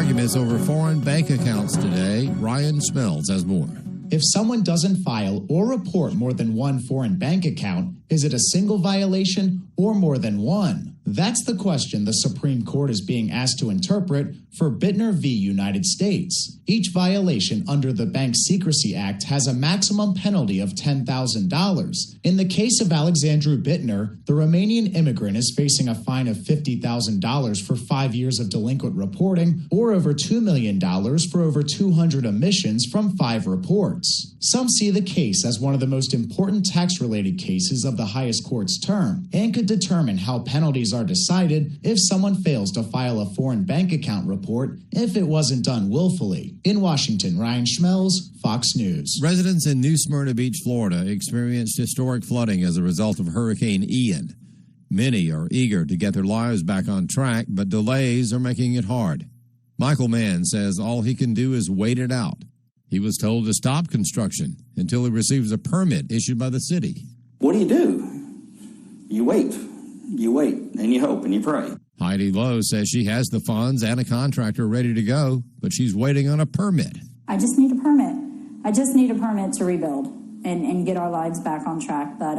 arguments over foreign bank accounts today. Ryan Smells has more. If someone doesn't file or report more than one foreign bank account, is it a single violation or more than one? That's the question the Supreme Court is being asked to interpret for Bittner v. United States. Each violation under the Bank Secrecy Act has a maximum penalty of $10,000. In the case of Alexandru Bittner, the Romanian immigrant is facing a fine of $50,000 for 5 years of delinquent reporting or over $2 million for over 200 omissions from 5 reports. Some see the case as one of the most important tax-related cases of the highest court's term and could determine how penalties are decided if someone fails to file a foreign bank account report if it wasn't done willfully. In Washington, Ryan Schmelz, Fox News. Residents in New Smyrna Beach, Florida, experienced historic flooding as a result of Hurricane Ian. Many are eager to get their lives back on track, but delays are making it hard. Michael Mann says all he can do is wait it out. He was told to stop construction until he receives a permit issued by the city. What do? You wait. You wait, and you hope, and you pray. Heidi Lowe says she has the funds and a contractor ready to go, but she's waiting on a permit. I just need a permit. I just need a permit to rebuild and get our lives back on track, but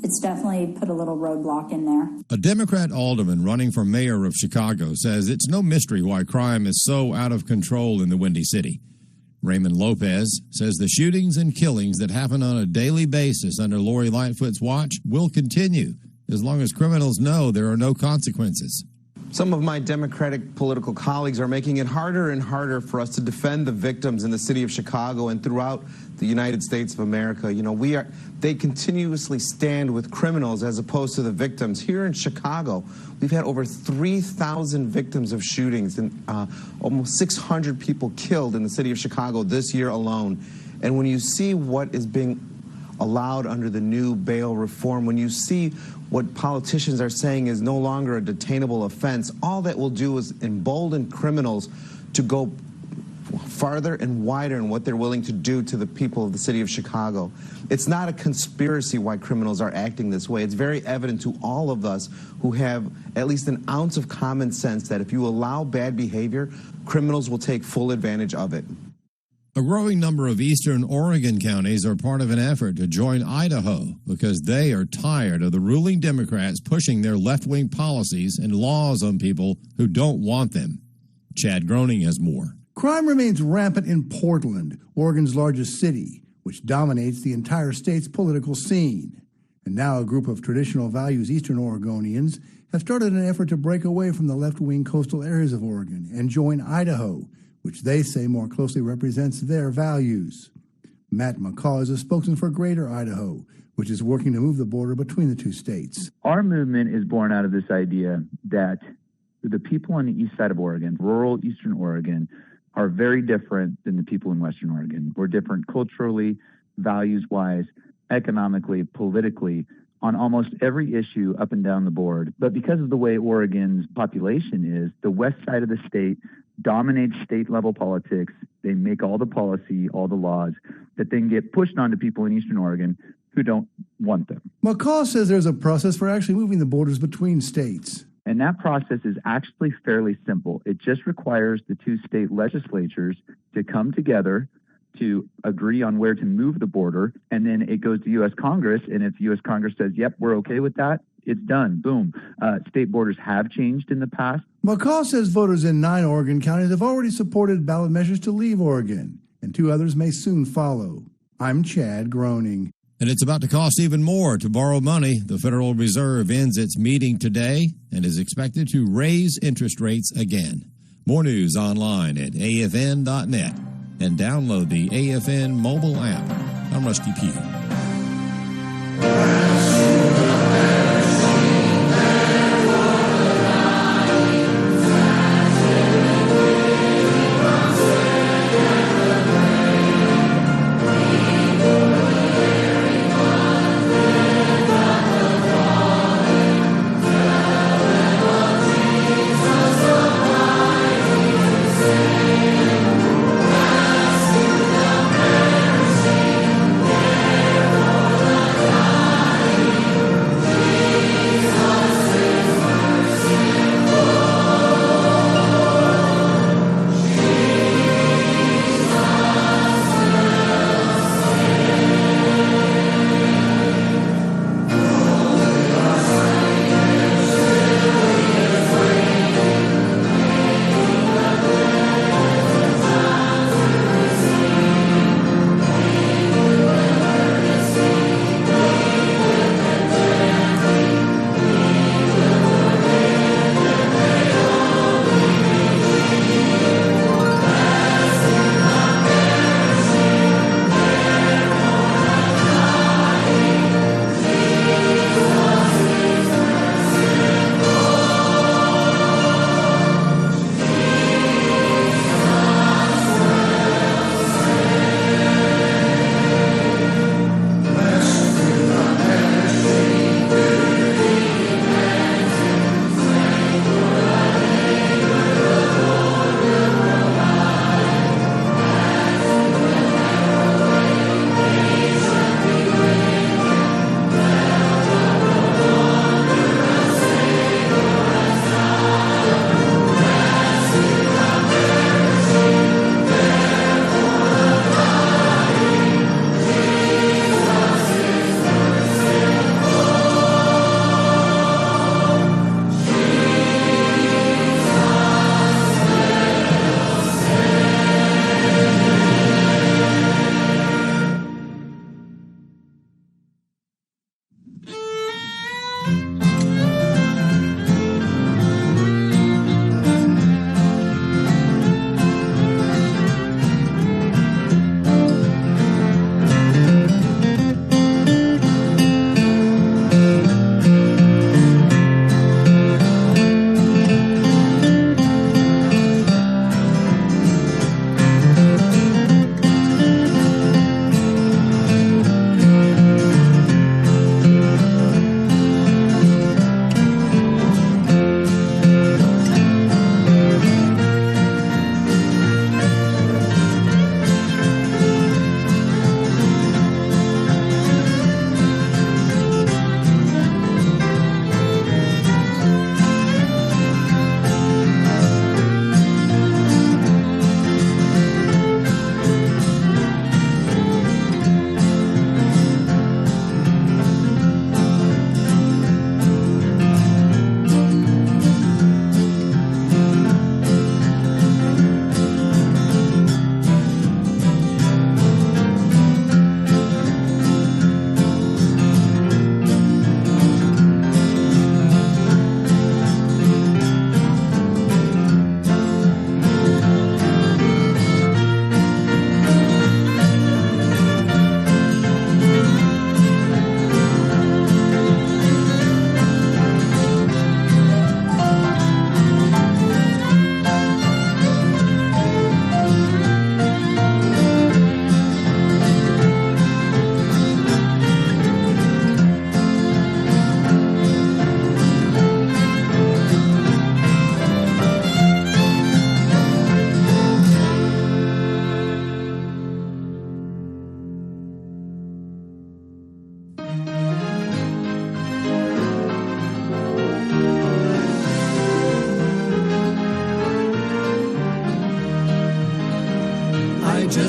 it's definitely put a little roadblock in there. A Democrat alderman running for mayor of Chicago says it's no mystery why crime is so out of control in the Windy City. Raymond Lopez says the shootings and killings that happen on a daily basis under Lori Lightfoot's watch will continue as long as criminals know there are no consequences. Some of my Democratic political colleagues are making it harder and harder for us to defend the victims in the city of Chicago and throughout the United States of America. You know, they continuously stand with criminals as opposed to the victims. Here in Chicago, we've had over 3,000 victims of shootings and almost 600 people killed in the city of Chicago this year alone. And when you see what is being allowed under the new bail reform, when you see what politicians are saying is no longer a detainable offense, all that will do is embolden criminals to go farther and wider in what they're willing to do to the people of the city of Chicago. It's not a conspiracy why criminals are acting this way. It's very evident to all of us who have at least an ounce of common sense that if you allow bad behavior, criminals will take full advantage of it. A growing number of eastern Oregon counties are part of an effort to join Idaho because they are tired of the ruling Democrats pushing their left-wing policies and laws on people who don't want them. Chad Groening has more. Crime remains rampant in Portland, Oregon's largest city, which dominates the entire state's political scene. And now a group of traditional values Eastern Oregonians have started an effort to break away from the left-wing coastal areas of Oregon and join Idaho, which they say more closely represents their values. Matt McCaw is a spokesman for Greater Idaho, which is working to move the border between the two states. Our movement is born out of this idea that the people on the east side of Oregon, rural eastern Oregon, are very different than the people in western Oregon. We're different culturally, values-wise, economically, politically, on almost every issue up and down the board. But because of the way Oregon's population is, the west side of the state dominates state-level politics. They make all the policy, all the laws that then get pushed onto people in eastern Oregon who don't want them. McCaw says there's a process for actually moving the borders between states. And that process is actually fairly simple. It just requires the two state legislatures to come together to agree on where to move the border, and then it goes to U.S. Congress, and if U.S. Congress says, yep, we're okay with that, it's done. Boom. State borders have changed in the past. McCaw says voters in 9 Oregon counties have already supported ballot measures to leave Oregon, and 2 others may soon follow. I'm Chad Groening. And it's about to cost even more to borrow money. The Federal Reserve ends its meeting today and is expected to raise interest rates again. More news online at afn.net and download the AFN mobile app. I'm Rusty Pugh.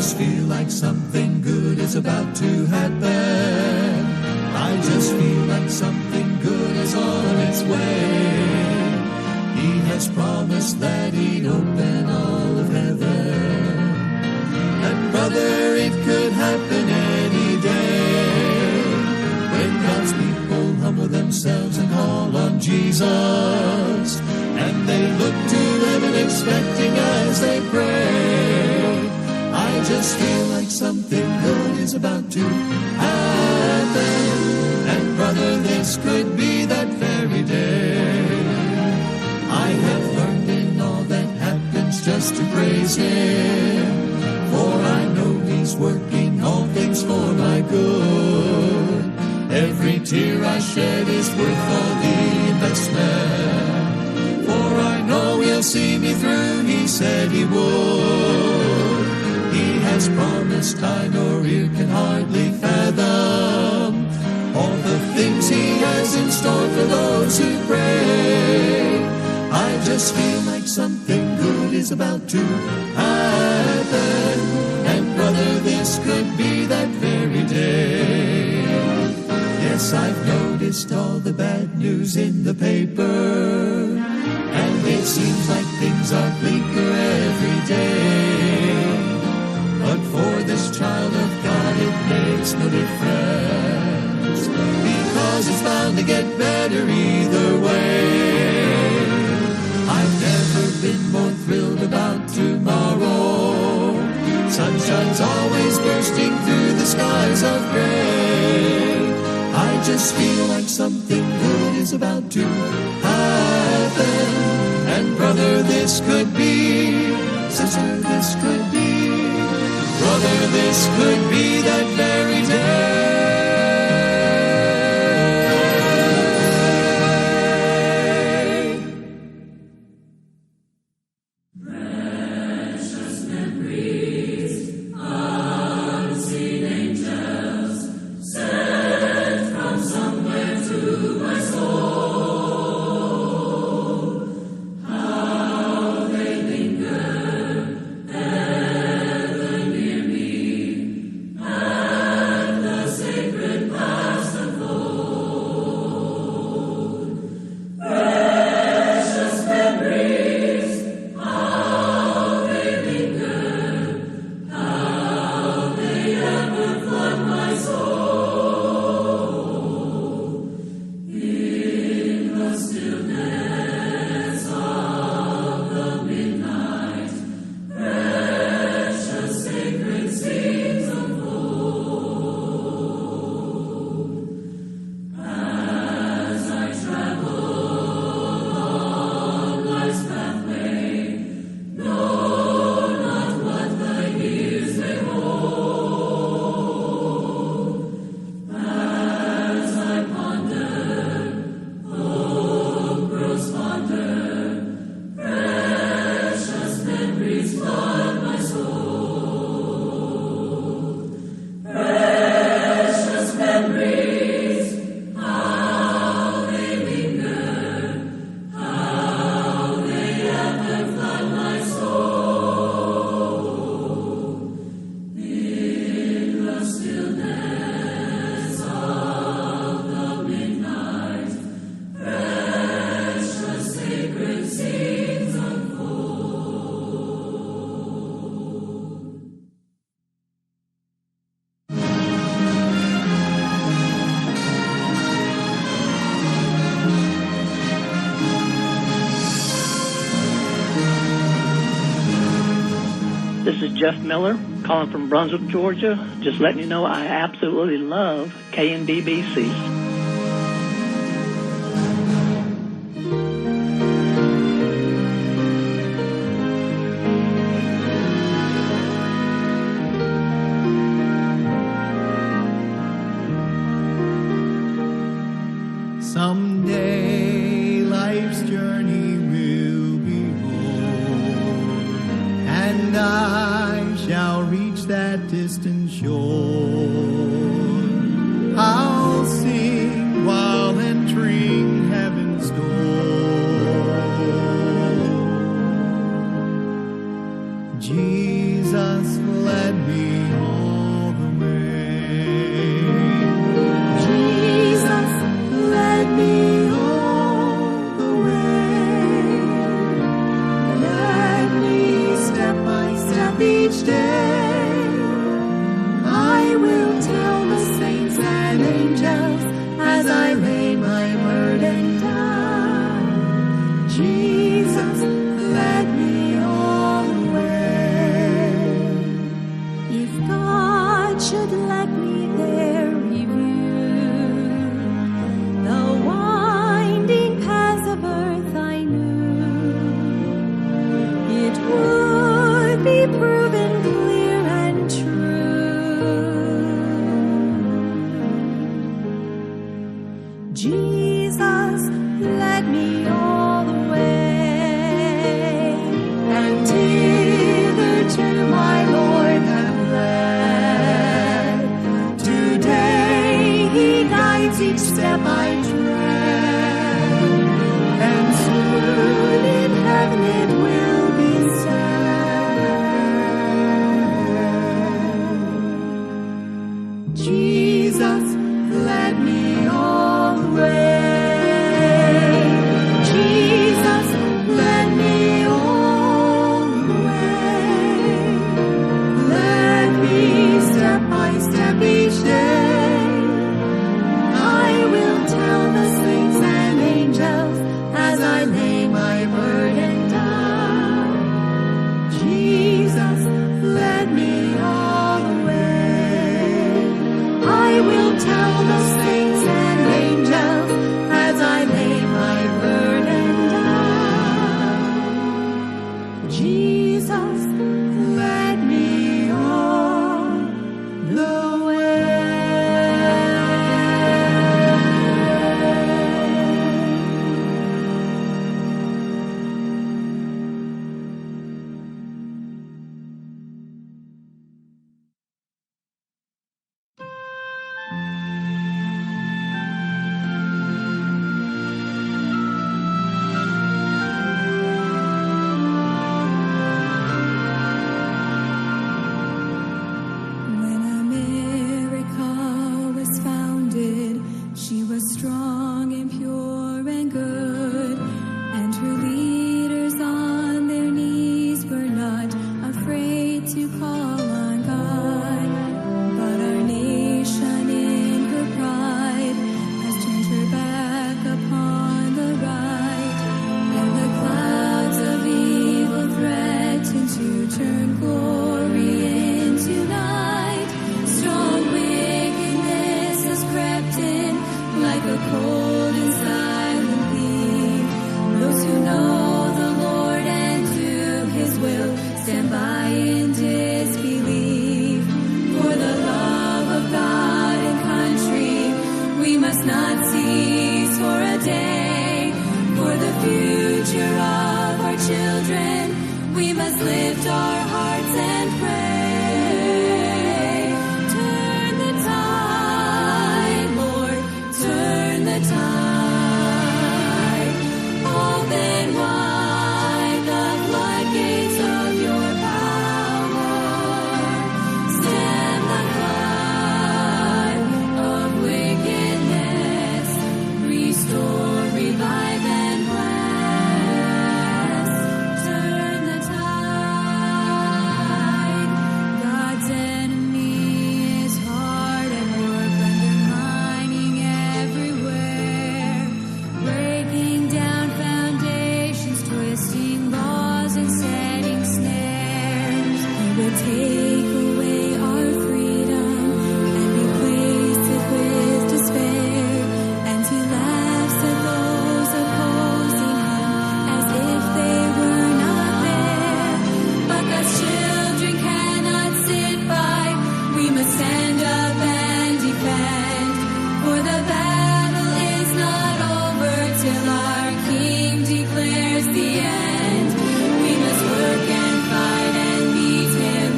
just feel like something good is about to happen. I just feel like something good is on its way. He has promised that he'd open all of heaven. And brother, it could happen any day. When God's people humble themselves and call on Jesus, and they look to heaven expecting as they pray. I just feel like something good is about to happen. And brother, this could be that very day. I have learned in all that happens just to praise Him, for I know He's working all things for my good. Every tear I shed is worth all the investment, for I know He'll see me through. He said He would. He has promised eye nor ear can hardly fathom all the things He has in store for those who pray. I just feel like something good is about to happen. And brother, this could be that very day. Yes, I've noticed all the bad news in the paper, and it seems like things are bleaker every day. But for this child of God, it makes no difference, because it's bound to get better either way. I've never been more thrilled about tomorrow. Sunshine's always bursting through the skies of gray. I just feel like something good is about to happen. And brother, this could be, sister, this could be, brother, this could be that very day. This is Jeff Miller, calling from Brunswick, Georgia. Just letting you know I absolutely love KNDBC. Someday life's journey will be o'er, and I shall reach that distant shore. I'll sing while entering heaven's door. Jesus, let me Jesus, led me all the way, and thither to my Lord have led. Today he guides each step I tread, and soon in heaven it will be said. Jesus led me all the way. Jesus led me all the way. Led me step by step each day. I will tell the saints and angels as I lay my burden down. Jesus led me all the way. I will tell the saints and angels as I lay my burden down. Jesus led me all the way. When America was founded, she was strong and pure and good, and her leaders on their knees were not afraid to call on God. But our nation in her pride has turned her back upon the right, and the clouds of evil threaten to turn glory into night. Strong wickedness has crept in like a cold and silent thief. Those who know the Lord and do his will stand by in disbelief. For the love of God and country, we must not cease for a day. For the future of our children, we must lift our hearts and pray. Turn the tide, Lord, turn the tide. Open wide the floodgates of your power. Stem the flood of wickedness. Restore, revive, and bless. Turn the tide. God's enemy is hard at work, undermining everywhere, breaking down foundations, twisting laws, and setting snares. He will take away our freedom and replace it with despair. And he laughs at those opposing him as if they were not there. But God's children cannot sit by. We must stand up and defend. For the battle is not over till our King declares the end. We must work and fight and meet him,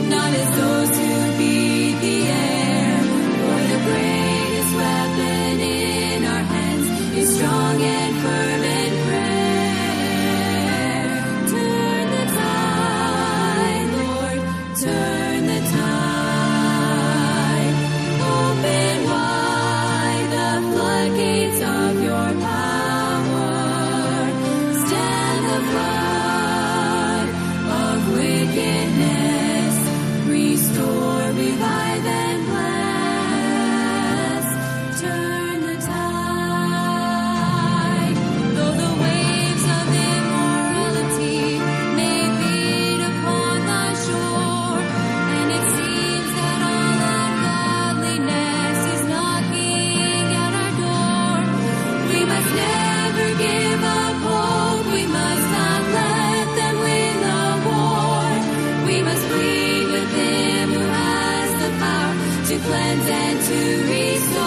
not as those who beat the air. For the greatest weapon in our hands is strong and fervent prayer. Turn the tide, Lord, turn the tide. Open wide the floodgates of your power. Stand the flood of wickedness. Restore, revive, and bless. Turn the tide. Though the waves of immorality may beat upon the shore, and it seems that all ungodliness is knocking at our door, we must never give up hope. We must not let them win the war. We must plead with him who has the power to cleanse and to restore.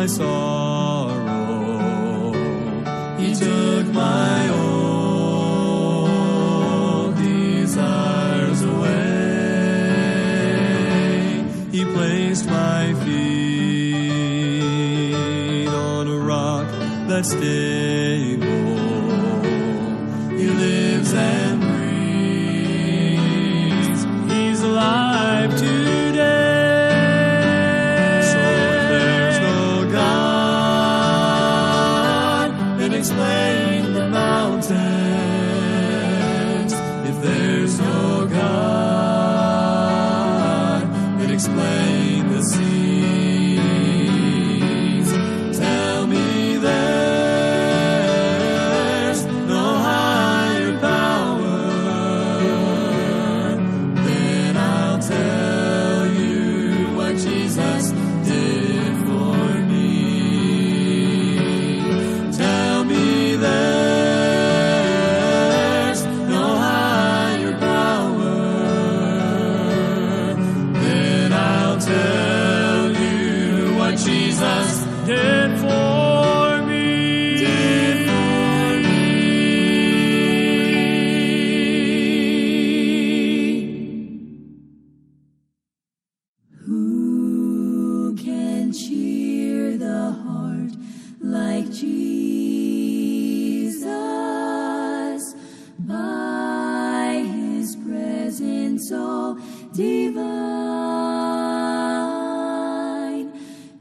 my sorrow. He took my old desires away. He placed my feet on a rock that's stable. He lives and breathes. He's alive today. So if there's no God, then explain the mountains. If there's no God, then explain the seas. Tell me there's no higher power. Then I'll tell you what Jesus did for me. Tell me there's no higher power. Then I'll tell you what Jesus did for me. Who can cheer the heart like Jesus? By his presence all divine,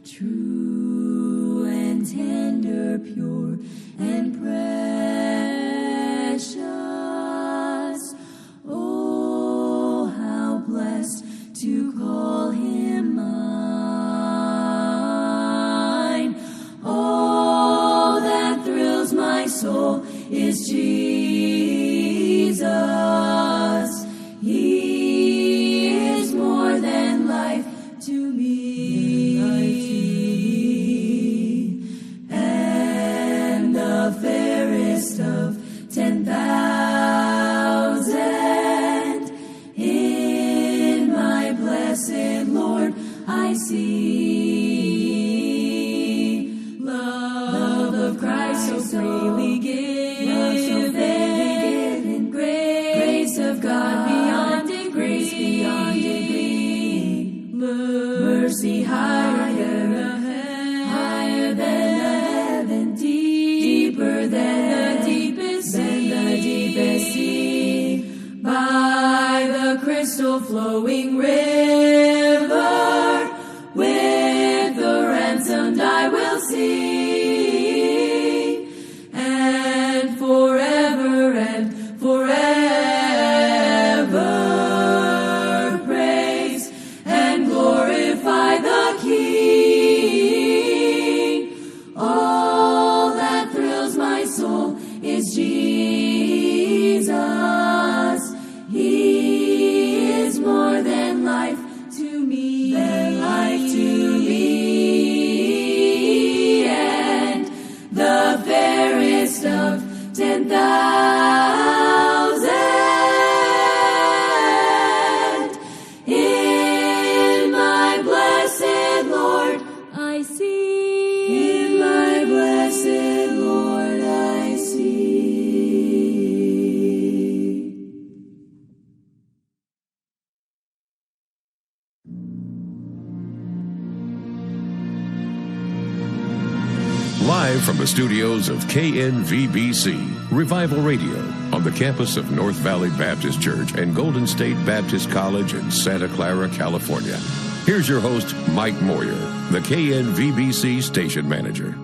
true and tender, pure and precious. Oh, how blessed to call him mine. All that thrills my soul is Jesus. He is more than life to me, and the fairest of 10,000 in my blessed Lord I see. Love of Christ so freely given, grace of God beyond degree, mercy higher than the heaven, deeper than the deepest sea. By the crystal flowing river, with the ransomed I will sing, and forever praise and glorify the King. All that thrills my soul is Jesus. He is more than life to me, and the fairest of 10,000 in my blessed Lord I see. In my blessed Lord I see. Live from the studios of KNVBC, Revival Radio, on the campus of North Valley Baptist Church and Golden State Baptist College in Santa Clara, California. Here's your host, Mike Moyer, the KNVBC station manager.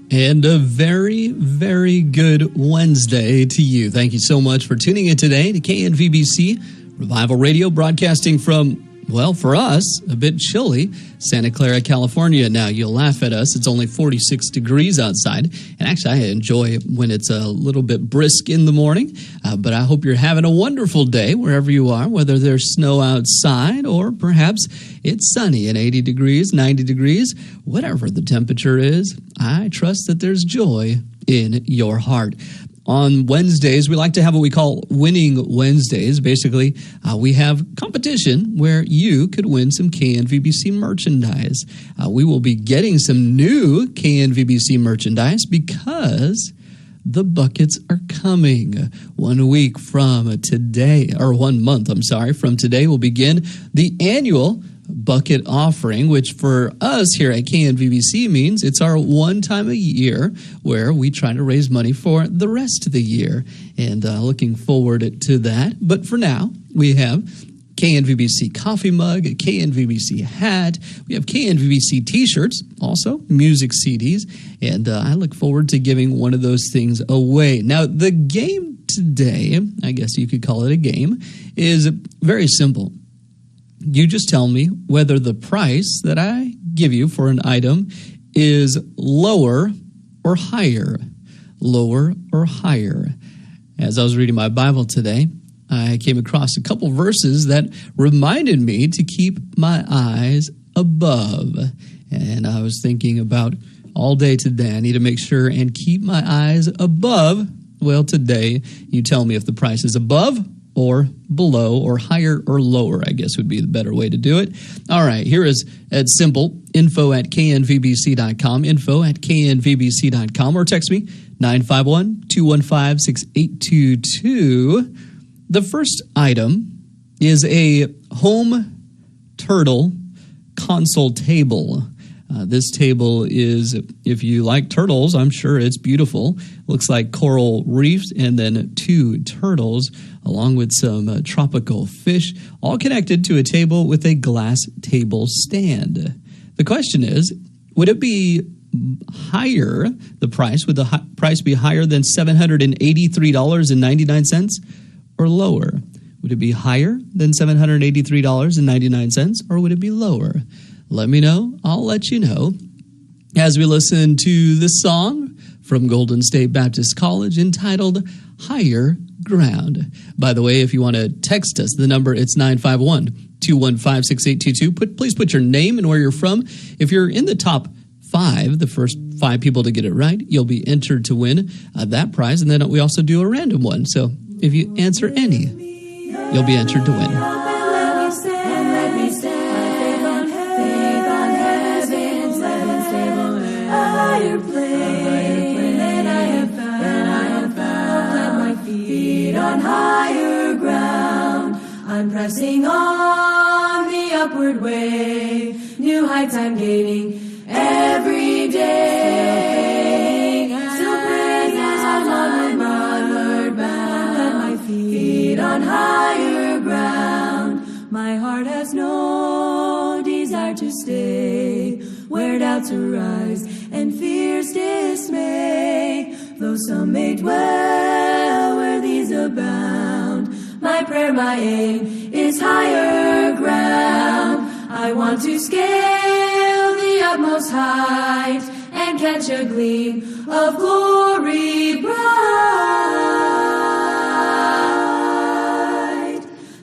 And a very, very good Wednesday to you. Thank you so much for tuning in today to KNVBC Revival Radio, broadcasting from, well, for us, a bit chilly, Santa Clara, California. Now, you'll laugh at us. It's only 46 degrees outside. And actually, I enjoy when it's a little bit brisk in the morning. But I hope you're having a wonderful day wherever you are, whether there's snow outside or perhaps it's sunny and 80 degrees, 90 degrees, whatever the temperature is. I trust that there's joy in your heart. On Wednesdays, we like to have what we call Winning Wednesdays. Basically, we have competition where you could win some KNVBC merchandise. We will be getting some new KNVBC merchandise because the buckets are coming. 1 week from today, or 1 month, from today, will begin the annual bucket offering, which for us here at KNVBC means it's our one time a year where we try to raise money for the rest of the year. And looking forward to that. But for now, we have KNVBC coffee mug, a KNVBC hat. We have KNVBC t-shirts, also music CDs. And I look forward to giving one of those things away. Now, the game today, I guess you could call it a game, is very simple. You just tell me whether the price that I give you for an item is lower or higher. Lower or higher. As I was reading my Bible today, I came across a couple verses that reminded me to keep my eyes above. And I was thinking about all day today, I need to make sure and keep my eyes above. Well, today, you tell me if the price is above or below, or higher or lower, I guess would be the better way to do it. All right, here is it's simple. info@knvbc.com, info@knvbc.com, or text me 951-215-6822. The first item is a home turtle console table. This table is, if you like turtles, I'm sure it's beautiful. Looks like coral reefs and then 2 turtles along with some tropical fish, all connected to a table with a glass table stand. The question is, would it be higher, the price, would the price be higher than $783.99 or lower? Would it be higher than $783.99 or would it be lower? Let me know. I'll let you know as we listen to this song from Golden State Baptist College entitled Higher Ground. By the way, if you want to text us, the number, it's 951-215-6822. Please put your name and where you're from. If you're in the top 5, the first 5 people to get it right, you'll be entered to win that prize. And then we also do a random one. So if you answer any, you'll be entered to win. Higher ground, I'm pressing on the upward way, new heights I'm gaining every day. Still praises I'm onward bound, plant my feet on higher ground. My heart has no desire to stay where doubts arise and fears dismay, though some may dwell where these abound. My prayer, my aim is higher ground. I want to scale the utmost height and catch a gleam of glory bright.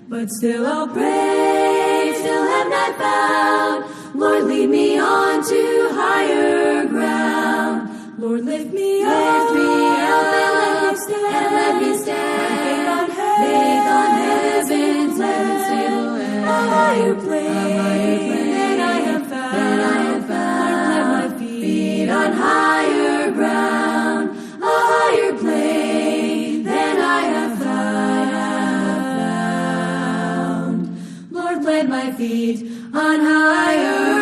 But still I'll pray, still have not found. Lord, lead me on to higher ground. Lord, lift me up, and let me stand. Faith on heaven's stable, a higher plane than I have found. Lord, plant my feet on higher ground, a higher plane than I have found. Lord, plant my feet on higher